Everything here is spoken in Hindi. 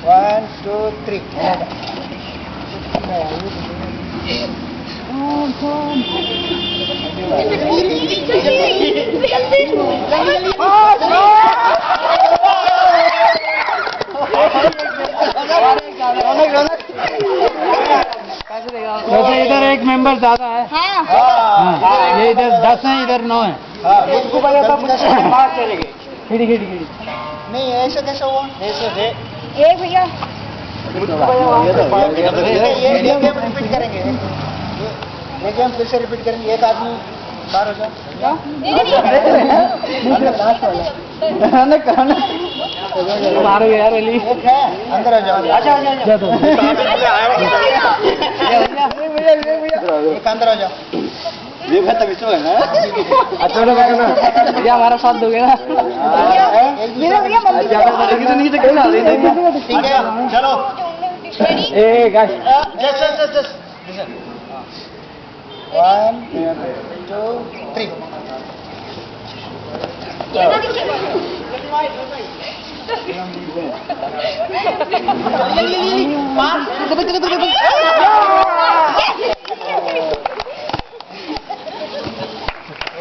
1, 2, 3. वैसे इधर एक मेंबर ज्यादा है। हाँ, ये इधर 10 है, इधर 9 है। मुझको पता था मुझसे बाहर चले गए। खिड़ी खिड़ी खिड़ी। नहीं ऐसे कैसे हुआ? ऐसे थे। एक भैया ये गेम रिपीट करेंगे। ये गेम फिर से रिपीट करेंगे। एक आदमी बाहर हो जाओ। बाहर हो गया यार अली। एक है अंदर आ जाओ। अच्छा एक अंदर आ जाओ। ये बेहतर विषय है ना। भैया हमारा साथ दोगे ना? ठीक है चलो। ए गाइस, Just. Listen. 1, 2, 3.